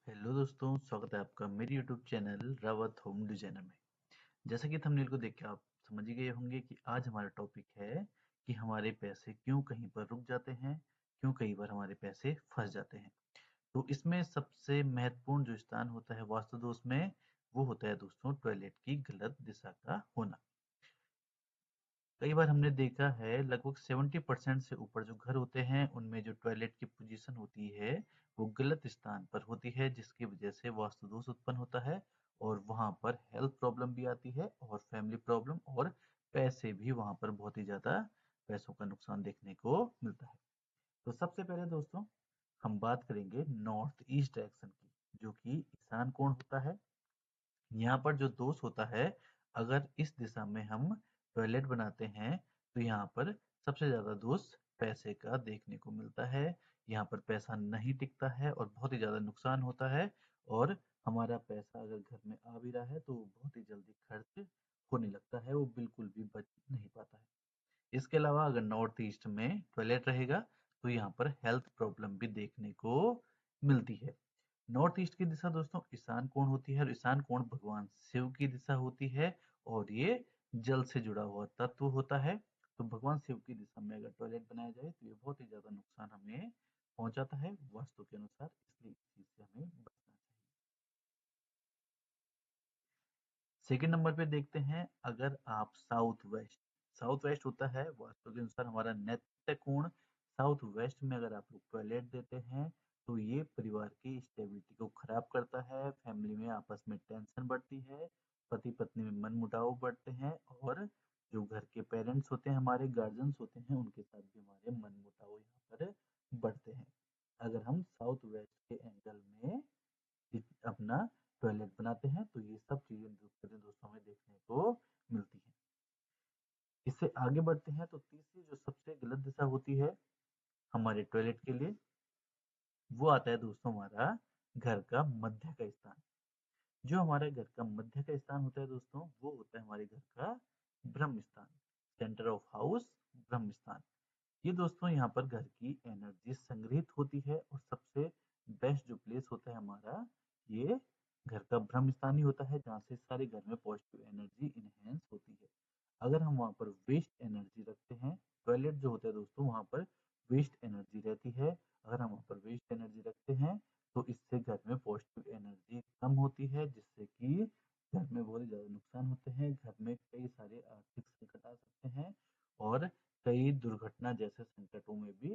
Hello दोस्तों, स्वागत है आपका मेरे YouTube channel Rawat home designer में। जैसा कि थंबनेल को देख के आप समझ ही गए होंगे कि आज हमारा टॉपिक है कि हमारे पैसे क्यों कहीं पर रुक जाते हैं, क्यों कई बार हमारे पैसे फंस जाते हैं। तो इसमें सबसे महत्वपूर्ण जो स्थान होता है वास्तु दोष में, वो होता है दोस्तों टॉयलेट की गलत दिशा का होना। कई बार हमने देखा है लगभग 70% से ऊपर जो घर होते हैं उनमें जो टॉयलेट की पोजीशन होती है वो गलत स्थान पर होती है, जिसकी वजह से वास्तु दोष उत्पन्न होता है और वहां पर हेल्थ प्रॉब्लम भी आती है और फैमिली प्रॉब्लम और पैसे भी वहां पर बहुत ही ज्यादा पैसों का नुकसान देखने को मिलता है। तो सबसे पहले दोस्तों हम बात करेंगे नॉर्थ ईस्ट डायरेक्शन की, जो कि ईशान कोण होता है। यहाँ पर जो दोष होता है, अगर इस दिशा में हम टॉयलेट बनाते हैं तो यहाँ पर सबसे ज्यादा दोष पैसे का देखने को मिलता है। यहाँ पर पैसा नहीं टिकता है और बहुत ही ज्यादा नुकसान होता है और हमारा पैसा अगर घर में आ भी रहा है तो बहुत ही जल्दी खर्च होने लगता है, वो बिल्कुल भी बच नहीं पाता है। इसके अलावा अगर नॉर्थ ईस्ट में टॉयलेट रहेगा तो यहाँ पर हेल्थ प्रॉब्लम भी देखने को मिलती है। नॉर्थ ईस्ट की दिशा दोस्तों ईशान कोण होती है और ईशान कोण भगवान शिव की दिशा होती है और ये जल से जुड़ा हुआ तत्व होता है। तो भगवान शिव की दिशा में अगर टॉयलेट बनाया जाए तो ये बहुत ही ज्यादा नुकसान हमें पहुंचाता है वास्तु के अनुसार, इसलिए इस चीज से हमें बचना चाहिए। सेकंड नंबर पे देखते हैं, अगर आप साउथ वेस्ट होता है वास्तु के अनुसार हमारा नैत्य कोण। साउथ वेस्ट में अगर आप लोग टॉयलेट देते हैं तो ये परिवार की स्टेबिलिटी को खराब करता है, फैमिली में आपस में टेंशन बढ़ती है, पति पत्नी में मनमुटाव बढ़ते हैं और जो घर के पेरेंट्स होते हैं, हमारे गार्जियंस होते हैं, उनके साथ भी हमारे मनमुटाव यहाँ पर बढ़ते हैं अगर हम साउथ वेस्ट के एंगल में अपना टॉयलेट बनाते हैं। तो ये सब चीजें दोस्तों हमें देखने को मिलती हैं। इससे आगे बढ़ते हैं तो तीसरी जो सबसे गलत दिशा होती है हमारे टॉयलेट के लिए, वो आता है दोस्तों हमारा घर का मध्य का स्थान। जो हमारे घर का मध्य का स्थान होता है दोस्तों, वो होता है हमारे घर का ब्रह्म स्थान, सेंटर ऑफ हाउस, ब्रह्म स्थान। ये दोस्तों यहाँ पर घर की एनर्जी संग्रहित होती है और सबसे बेस्ट जो प्लेस होता है हमारा, ये घर का ब्रह्म स्थान ही होता है, जहाँ से सारे घर में पॉजिटिव एनर्जी इनहेंस होती है। अगर हम वहाँ पर वेस्ट एनर्जी रखते हैं, टॉयलेट जो होता है दोस्तों वहाँ पर वेस्ट एनर्जी रहती है, अगर हम वहाँ पर वेस्ट एनर्जी रखते हैं तो इससे घर में पॉजिटिव एनर्जी कम होती है, जिससे कि घर में बहुत ही ज्यादा नुकसान होते हैं, घर में कई सारे आर्थिक संकट आ सकते हैं और कई दुर्घटना जैसे संकटों में भी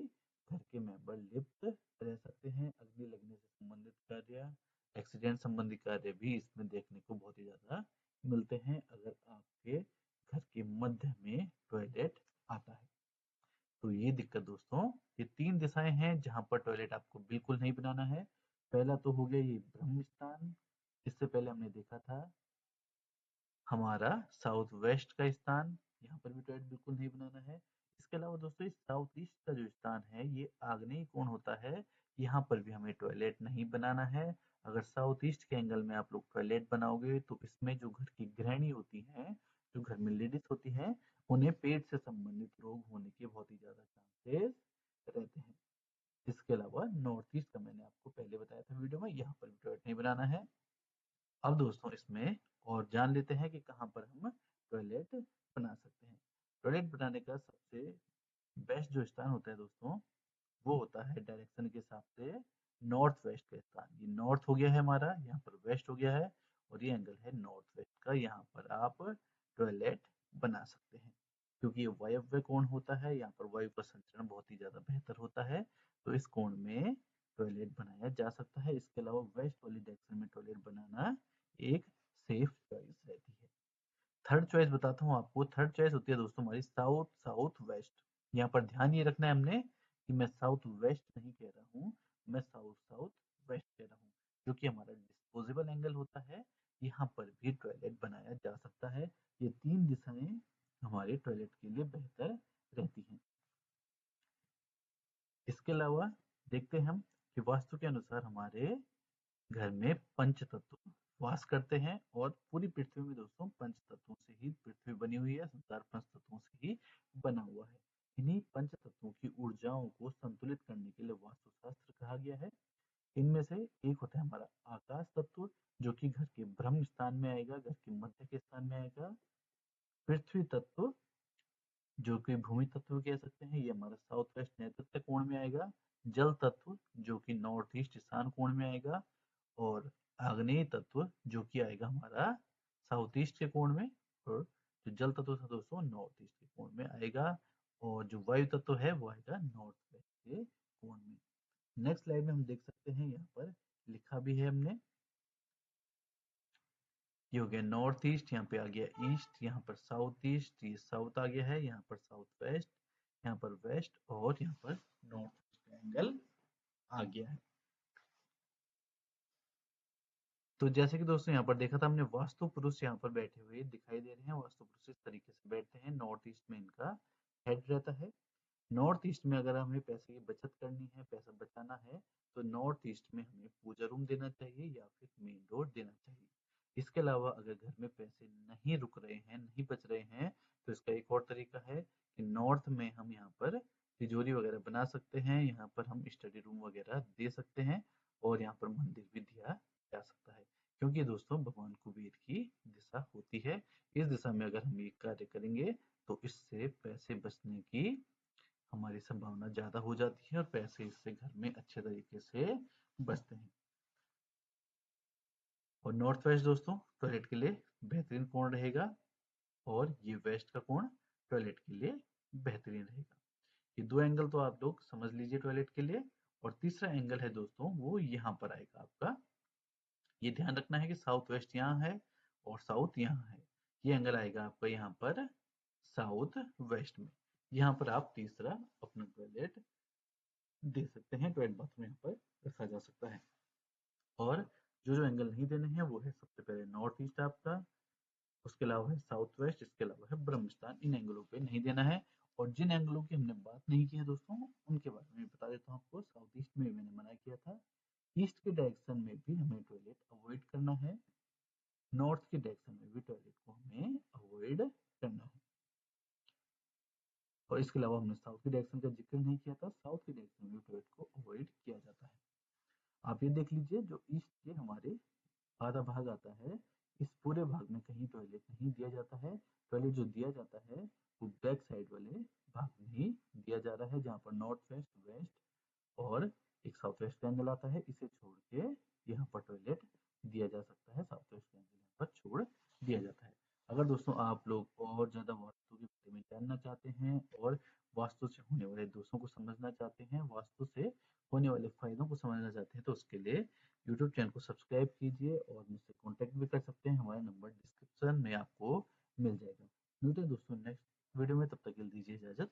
घर के मेंबर लिप्त रह सकते हैं। अग्नि लगने से संबंधित कार्य, एक्सीडेंट संबंधी कार्य भी इसमें देखने को बहुत ही ज्यादा मिलते हैं अगर आपके घर के मध्य में टॉयलेट आता है। तो ये दिक्कत दोस्तों, ये तीन दिशाएं हैं जहां पर टॉयलेट आपको बिल्कुल नहीं बनाना है। पहला तो हो गया ये ब्रह्म स्थान, इससे पहले हमने देखा था हमारा साउथ वेस्ट का स्थान, यहाँ पर भी टॉयलेट बिल्कुल नहीं बनाना है। इसके अलावा दोस्तों इस साउथ ईस्ट का जो स्थान है ये आग्नेय कोण होता है, यहाँ पर भी हमें टॉयलेट नहीं बनाना है। अगर साउथ ईस्ट के एंगल में आप लोग टॉयलेट बनाओगे तो इसमें जो घर की गृहिणी होती हैं, जो घर में लेडीज होती हैं, उन्हें पेट से संबंधित रोग होने के बहुत ही ज्यादा चांसेस रहते हैं। इसके अलावा नॉर्थ ईस्ट का मैंने आपको पहले बताया था वीडियो में, यहाँ पर भी टॉयलेट नहीं बनाना है। अब दोस्तों इसमें और जान लेते हैं कि कहाँ पर हम टॉयलेट बना सकते हैं। टॉयलेट बनाने का सबसे बेस्ट जो स्थान होता है दोस्तों, वो होता है डायरेक्शन के हिसाब से नॉर्थ वेस्ट का स्थान। ये नॉर्थ हो गया है हमारा, यहाँ पर वेस्ट हो गया है और ये एंगल है नॉर्थ वेस्ट का, यहाँ पर आप टॉयलेट बना सकते हैं। क्योंकि ये वायव्य कोण होता है, यहाँ पर वायु का संचरण बहुत ही ज्यादा बेहतर होता है, तो इस कोण में टॉयलेट बनाया जा सकता है। इसके अलावा वेस्ट वाली डायरेक्शन में टॉयलेट बनाना एक सेफ चॉइस रहती है। थर्ड चॉइस बताता हूँ आपको, थर्ड चॉइस होती है दोस्तों हमारी साउथ साउथ वेस्ट। यहाँ पर ध्यान ये रखना है हमने कि मैं साउथ वेस्ट नहीं कह रहा हूँ, मैं साउथ साउथ वेस्ट कह रहा हूँ, जो कि हमारा डिस्पोजेबल एंगल होता है। यहाँ पर भी टॉयलेट बनाया जा सकता है। ये तीन दिशाएं हमारे टॉयलेट के लिए बेहतर रहती हैं। इसके अलावा देखते हैं हम कि वास्तु के अनुसार हमारे घर में पंच तत्व वास करते हैं और पूरी पृथ्वी में दोस्तों पंच तत्वों से ही पृथ्वी बनी हुई है, संसार पंच तत्वों से ही बना हुआ है। इन्हीं पंच तत्वों की ऊर्जाओं को संतुलित करने के लिए वास्तुशास्त्र कहा गया है। इनमें से एक होता है हमारा आकाश तत्व, जो कि घर के ब्रह्म स्थान में आएगा, घर के मध्य के स्थान में आएगा। पृथ्वी तत्व, जो कि भूमि तत्व कह सकते हैं, ये हमारा साउथ वेस्ट नैऋत्य कोण में आएगा। जल तत्व, जो कि नॉर्थ ईस्ट ईशान कोण में आएगा। और आग्नेय तत्व, जो कि आएगा हमारा साउथ ईस्ट के कोण में। और जो जल तत्व था दोस्तों, नॉर्थ ईस्ट के कोण में आएगा। और जो वायु तत्व है वो आएगा नॉर्थ वेस्ट के कोण में। नेक्स्ट स्लाइड में हम देख सकते हैं, यहाँ पर लिखा भी है हमने। ये हो गया नॉर्थ ईस्ट, यहाँ पे आ गया ईस्ट, यहाँ पर साउथ ईस्ट, ये साउथ आ गया है, यहाँ पर साउथ वेस्ट, यहाँ पर वेस्ट, और यहाँ पर नॉर्थ ईस्ट एंगल आ गया है। तो जैसे कि दोस्तों यहाँ पर देखा था हमने, वास्तु पुरुष यहाँ पर बैठे हुए दिखाई दे रहे हैं। वास्तु पुरुष इस तरीके से बैठते हैं, नॉर्थ ईस्ट में इनका हेड रहता है। नॉर्थ ईस्ट में अगर हमें पैसे की बचत करनी है, पैसा बचाना है, तो नॉर्थ ईस्ट में हमें पूजा रूम देना चाहिए या फिर मेन डोर देना चाहिए। इसके अलावा अगर घर में पैसे नहीं रुक रहे हैं, नहीं बच रहे हैं, तो इसका एक और तरीका है कि नॉर्थ में हम यहाँ पर तिजोरी वगैरह बना सकते हैं, यहाँ पर हम स्टडी रूम वगैरह दे सकते हैं, और यहाँ पर मंदिर भी दिया जा सकता है। क्योंकि दोस्तों भगवान कुबेर की दिशा होती है, इस दिशा में अगर हम ये कार्य करेंगे तो इससे पैसे बचने की हमारी संभावना ज़्यादा हो जाती है और पैसे इससे घर में अच्छे तरीके से बचते हैं। और नॉर्थ वेस्ट दोस्तों टॉयलेट के लिए बेहतरीन कोण रहेगा, और ये वेस्ट का कोण टॉयलेट के लिए बेहतरीन रहेगा। ये दो एंगल तो आप लोग समझ लीजिए टॉयलेट के लिए। और तीसरा एंगल है दोस्तों, वो यहाँ पर आएगा आपका। ये ध्यान रखना है कि साउथ वेस्ट यहाँ है और साउथ यहाँ है। ये एंगल आएगा आपका यहाँ पर साउथ वेस्ट में। यहाँ पर आप तीसरा अपना टॉयलेट दे सकते हैं, टॉयलेट बाथरूम यहाँ पर रखा जा सकता है। और जो जो एंगल नहीं देने हैं वो है सबसे पहले नॉर्थ ईस्ट आपका, उसके अलावा है साउथ वेस्ट, इसके अलावा है ब्रह्म स्थान। इन एंगलों पे नहीं देना है। और जिन एंगलों की हमने बात नहीं की है दोस्तों, उनके बारे में बता देता हूँ आपको। साउथ ईस्ट में मैंने मना किया था, ईस्ट के डायरेक्शन में भी हमें टॉयलेट अवॉइड करना है, नॉर्थ के डायरेक्शन में भी टॉयलेट को हमें अवॉइड करना है। और इसके अलावा हमने साउथ के डायरेक्शन का जिक्र नहीं किया था, साउथ के डायरेक्शन में भी टॉयलेट को अवॉइड किया जाता है। आप ये देख लीजिए, जो ईस्ट के हमारे आधा भाग आता है, इस पूरे भाग में कहीं टॉयलेट नहीं दिया जाता है। टॉयलेट जो दिया जाता है वो बैक साइड वाले भाग में ही दिया जा रहा है, जहाँ पर नॉर्थ वेस्ट, वेस्ट और एक साउथ वेस्ट का एंगल आता है। इसे छोड़ के यहाँ पर टॉयलेट दिया जा सकता है, साउथ वेस्ट का एंगल यहाँ पर छोड़ दिया जाता है। अगर दोस्तों आप लोग और ज़्यादा वास्तु के बारे में जानना चाहते हैं और वास्तु से होने वाले दोषों को समझना चाहते हैं, वास्तु से होने वाले फायदों को समझना चाहते हैं, तो उसके लिए यूट्यूब चैनल को सब्सक्राइब कीजिए और मुझसे कॉन्टैक्ट भी कर सकते हैं। हमारा नंबर डिस्क्रिप्शन में आपको मिल जाएगा। मिलते हैं दोस्तों नेक्स्ट वीडियो में, तब तक के लिए दीजिए इजाज़त।